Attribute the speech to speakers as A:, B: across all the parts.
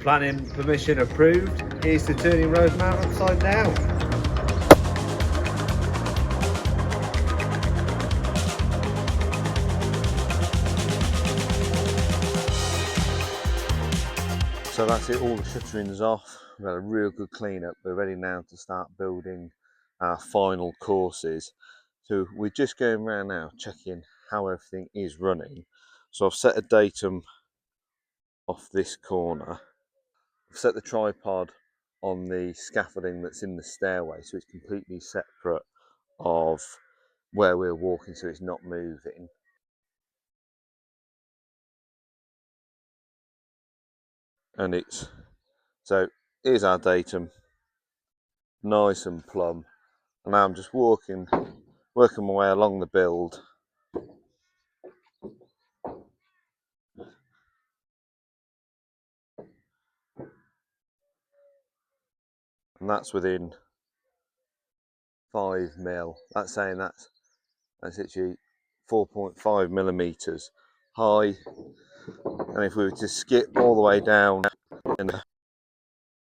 A: Planning permission approved. Here's the turning road mount upside down.
B: So that's it, all the shuttering's off. We've had a real good clean up. We're ready now to start building our final courses. So we're just going around now checking how everything is running. So I've set a datum off this corner. I've set the tripod on the scaffolding that's in the stairway, so it's completely separate of where we're walking, so it's not moving. And it's, so here's our datum, nice and plumb. And now I'm just working my way along the build. And that's within 5 mil. That's saying that's actually 4.5 millimeters high. And if we were to skip all the way down, and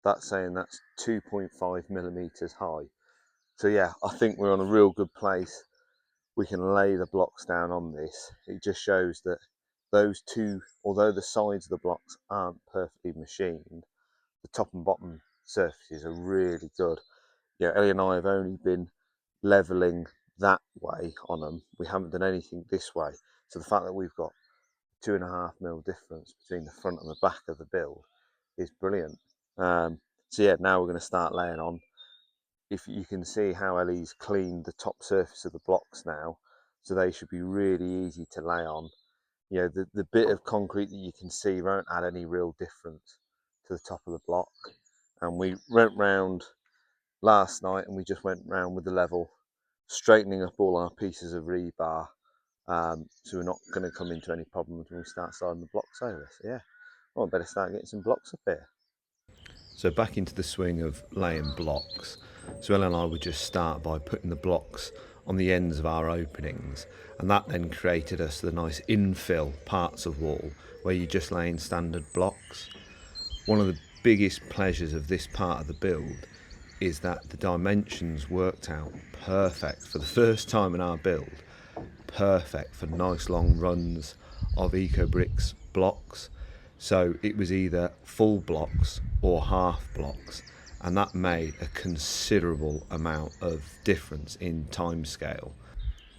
B: that's saying that's 2.5 millimeters high. So yeah, I think we're on a real good place. We can lay the blocks down on this. It just shows that those two, although the sides of the blocks aren't perfectly machined, the top and bottom surfaces are really good. Yeah, Ellie and I have only been leveling that way on them. We haven't done anything this way. So the fact that we've got 2.5 mil difference between the front and the back of the build is brilliant. So yeah, now we're going to start laying on. If you can see how Ellie's cleaned the top surface of the blocks now, so they should be really easy to lay on. You know, the bit of concrete that you can see won't add any real difference to the top of the block. And we went round last night and we just went round with the level, straightening up all our pieces of rebar, so we're not going to come into any problems when we start sliding the blocks over. So yeah, well, I better start getting some blocks up here. So back into the swing of laying blocks. So Ellen and I would just start by putting the blocks on the ends of our openings, and that then created us the nice infill parts of wall where you're just laying standard blocks. One of the biggest pleasures of this part of the build is that the dimensions worked out perfect for the first time in our build. Perfect for nice long runs of Ecobrix blocks. So it was either full blocks or half blocks, and that made a considerable amount of difference in time scale.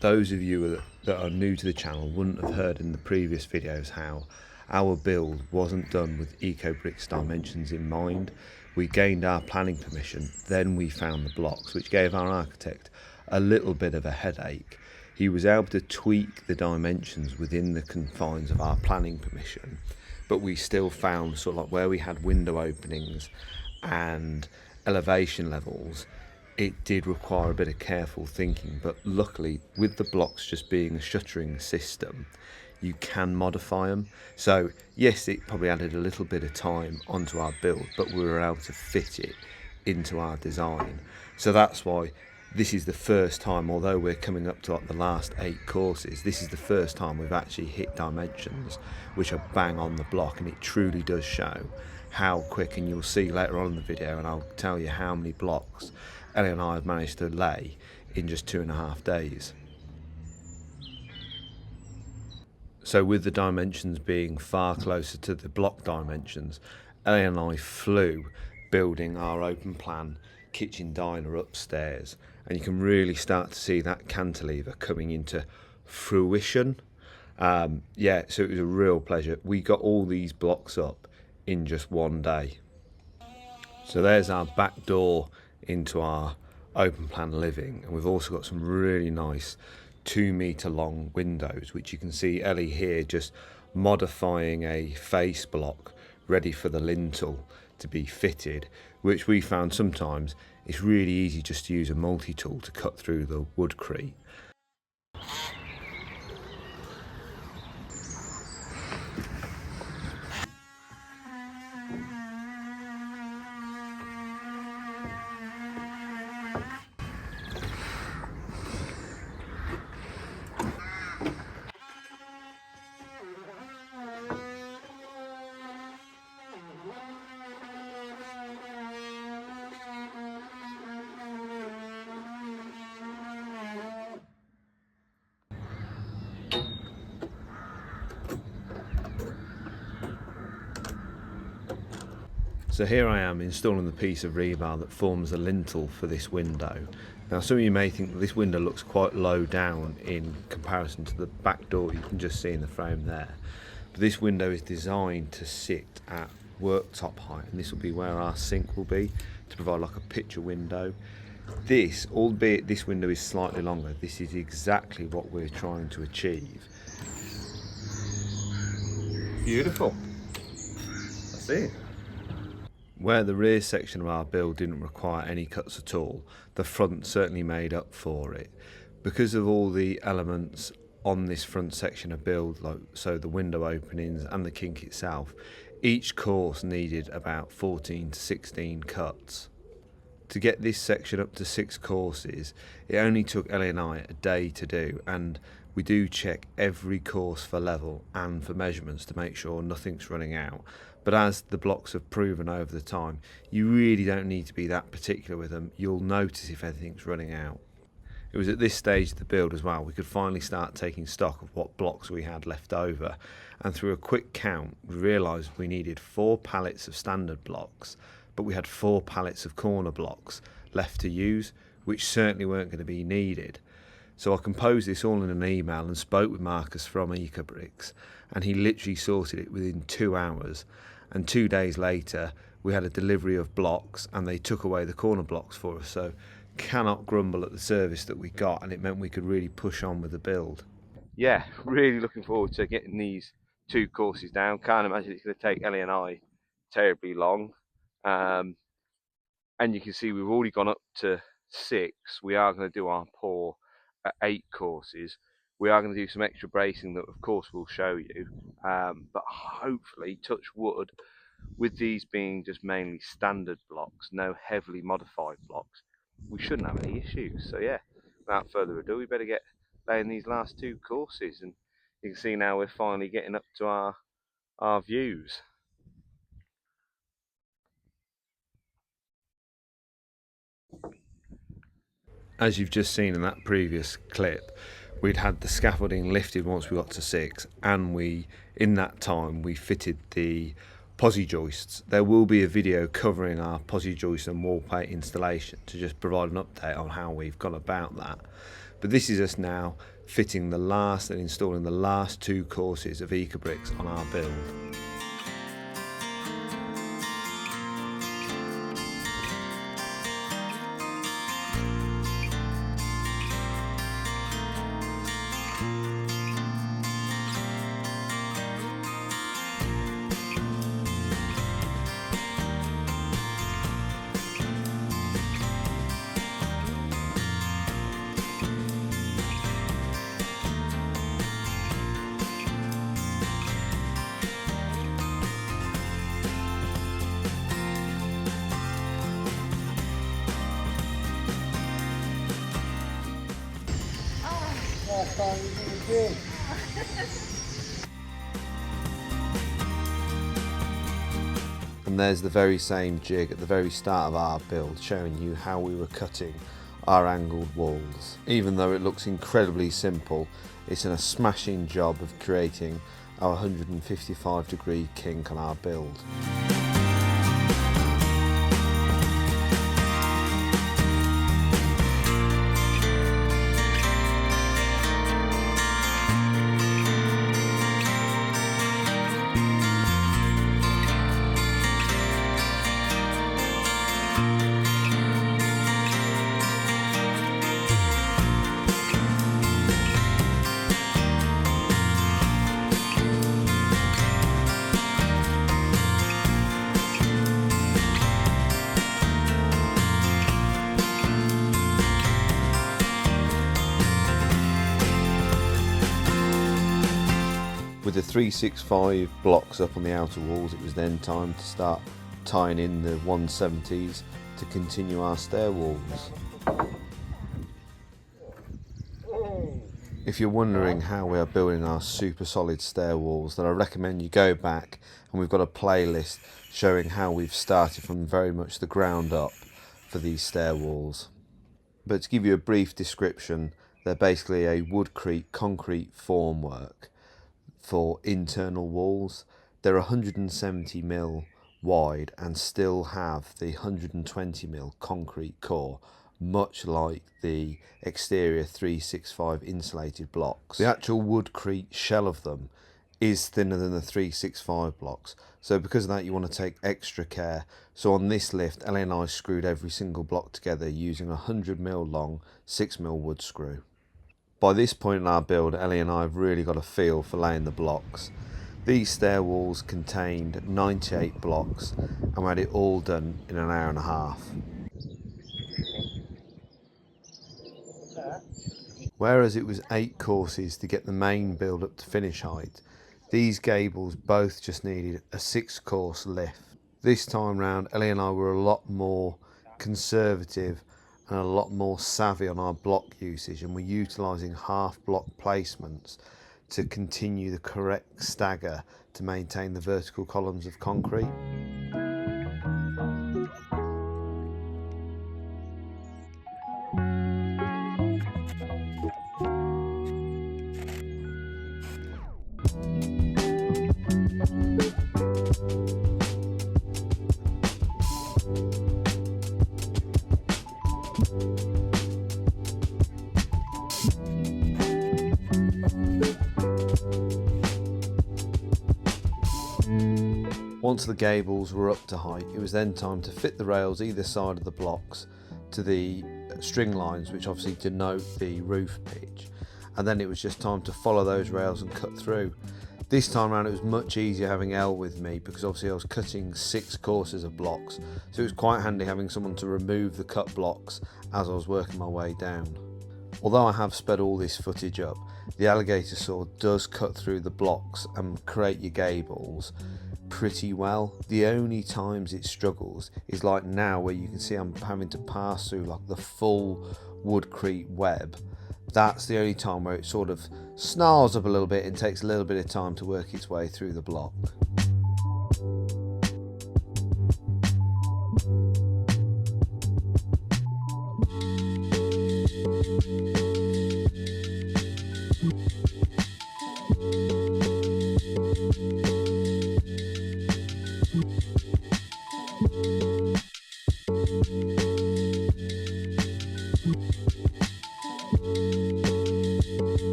B: Those of you that are new to the channel wouldn't have heard in the previous videos how our build wasn't done with Ecobrix dimensions in mind. We gained our planning permission, then we found the blocks, which gave our architect a little bit of a headache. He was able to tweak the dimensions within the confines of our planning permission, but we still found sort of like where we had window openings and elevation levels, it did require a bit of careful thinking. But luckily, with the blocks just being a shuttering system, you can modify them. So yes, it probably added a little bit of time onto our build, but we were able to fit it into our design. So that's why this is the first time, although we're coming up to like the last 8 courses, this is the first time we've actually hit dimensions which are bang on the block, and it truly does show how quick, and you'll see later on in the video, and I'll tell you how many blocks Ellie and I have managed to lay in just 2.5 days. So with the dimensions being far closer to the block dimensions, Ellie and I flew building our open plan kitchen diner upstairs, and you can really start to see that cantilever coming into fruition. Yeah, so it was a real pleasure. We got all these blocks up in just one day. So there's our back door into our open plan living, and we've also got some really nice 2-meter long windows, which you can see Ellie here just modifying a face block ready for the lintel to be fitted, which we found sometimes it's really easy just to use a multi-tool to cut through the woodcrete. So here I am installing the piece of rebar that forms the lintel for this window. Now some of you may think that this window looks quite low down in comparison to the back door you can just see in the frame there. But this window is designed to sit at worktop height, and this will be where our sink will be, to provide like a picture window. This, albeit this window is slightly longer, this is exactly what we're trying to achieve. Beautiful. That's it. Where the rear section of our build didn't require any cuts at all, the front certainly made up for it. Because of all the elements on this front section of build, like so the window openings and the kink itself, each course needed about 14 to 16 cuts. To get this section up to 6 courses, it only took Ellie and I a day to do, and we do check every course for level and for measurements to make sure nothing's running out. But as the blocks have proven over the time, you really don't need to be that particular with them. You'll notice if anything's running out. It was at this stage of the build as well we could finally start taking stock of what blocks we had left over, and through a quick count we realised we needed 4 pallets of standard blocks, but we had 4 pallets of corner blocks left to use, which certainly weren't going to be needed. So I composed this all in an email and spoke with Marcus from Ecobrix, and he literally sorted it within 2 hours, and 2 days later we had a delivery of blocks and they took away the corner blocks for us. So cannot grumble at the service that we got, and it meant we could really push on with the build. Yeah, really looking forward to getting these 2 courses down. Can't imagine it's going to take Ellie and I terribly long. And you can see we've already gone up to 6. We are going to do our pour at 8 courses. We are going to do some extra bracing that of course we'll show you, but hopefully, touch wood, with these being just mainly standard blocks, no heavily modified blocks, we shouldn't have any issues. So yeah, without further ado, we better get laying these last 2 courses, and you can see now we're finally getting up to our views. As you've just seen in that previous clip, we'd had the scaffolding lifted once we got to 6, and in that time we fitted the posi joists. There will be a video covering our posi joist and wall plate installation to just provide an update on how we've gone about that. But this is us now fitting the last and installing the last 2 courses of Ecobrix on our build. And there's the very same jig at the very start of our build, showing you how we were cutting our angled walls. Even though it looks incredibly simple, it's a smashing job of creating our 155-degree kink on our build. With the 365 blocks up on the outer walls, it was then time to start tying in the 170s to continue our stair walls. If you're wondering how we are building our super solid stair walls, then I recommend you go back, and we've got a playlist showing how we've started from very much the ground up for these stair walls. But to give you a brief description, they're basically a woodcrete concrete formwork for internal walls. They're 170mm wide and still have the 120mm concrete core, much like the exterior 365 insulated blocks. The actual woodcrete shell of them is thinner than the 365 blocks, so because of that you want to take extra care. So on this lift, Ellie and I screwed every single block together using a 100mm long 6mm wood screw. By this point in our build, Ellie and I have really got a feel for laying the blocks. These stair walls contained 98 blocks and we had it all done in an hour and a half. Whereas it was 8 courses to get the main build up to finish height, these gables both just needed a 6-course lift. This time round, Ellie and I were a lot more conservative and a lot more savvy on our block usage, and we're utilising half block placements to continue the correct stagger to maintain the vertical columns of concrete. Once the gables were up to height, it was then time to fit the rails either side of the blocks to the string lines, which obviously denote the roof pitch, and then it was just time to follow those rails and cut through. This time around it was much easier having Elle with me, because obviously I was cutting 6 courses of blocks, so it was quite handy having someone to remove the cut blocks as I was working my way down. Although I have sped all this footage up, the alligator saw does cut through the blocks and create your gables pretty well. The only times it struggles is like now, where you can see I'm having to pass through like the full woodcrete web. That's the only time where it sort of snarls up a little bit and takes a little bit of time to work its way through the block.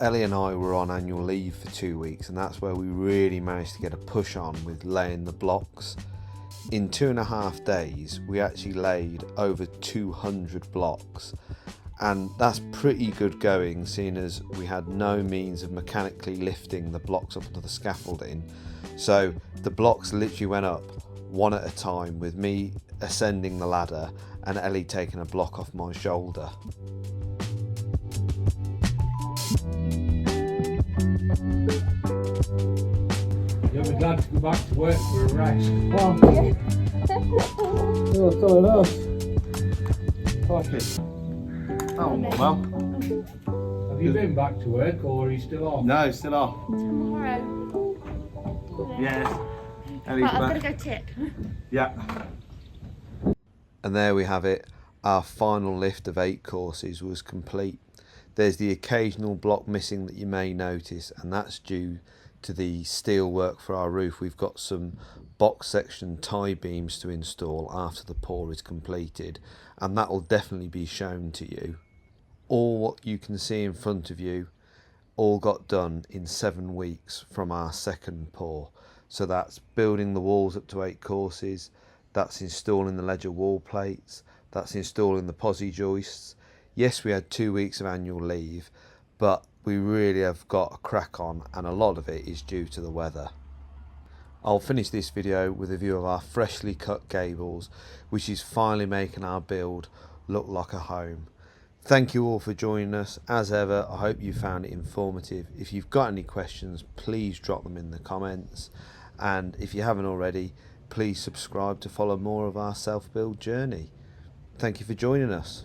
B: Ellie and I were on annual leave for 2 weeks, and that's where we really managed to get a push on with laying the blocks. In 2.5 days we actually laid over 200 blocks, and that's pretty good going, seeing as we had no means of mechanically lifting the blocks up onto the scaffolding. So the blocks literally went up one at a time, with me ascending the ladder and Ellie taking a block off my shoulder.
C: You'll be glad to go back to work for a rest.
D: Oh, you're so enough.
A: Perfect. Oh, well.
C: Have you been back to work, or are you still off?
A: No, still off.
E: Tomorrow.
A: Yes. Ellie's
E: Right, I've
A: back.
E: got to go tick.
A: Yeah.
B: And there we have it. Our final lift of 8 courses was complete. There's the occasional block missing that you may notice, and that's due to the steel work for our roof. We've got some box section tie beams to install after the pour is completed, and that will definitely be shown to you. All what you can see in front of you all got done in 7 weeks from our second pour. So that's building the walls up to 8 courses, that's installing the ledger wall plates, that's installing the posi joists. Yes, we had 2 weeks of annual leave, but we really have got a crack on, and a lot of it is due to the weather. I'll finish this video with a view of our freshly cut gables, which is finally making our build look like a home. Thank you all for joining us. As ever, I hope you found it informative. If you've got any questions, please drop them in the comments, and if you haven't already, please subscribe to follow more of our self-build journey. Thank you for joining us.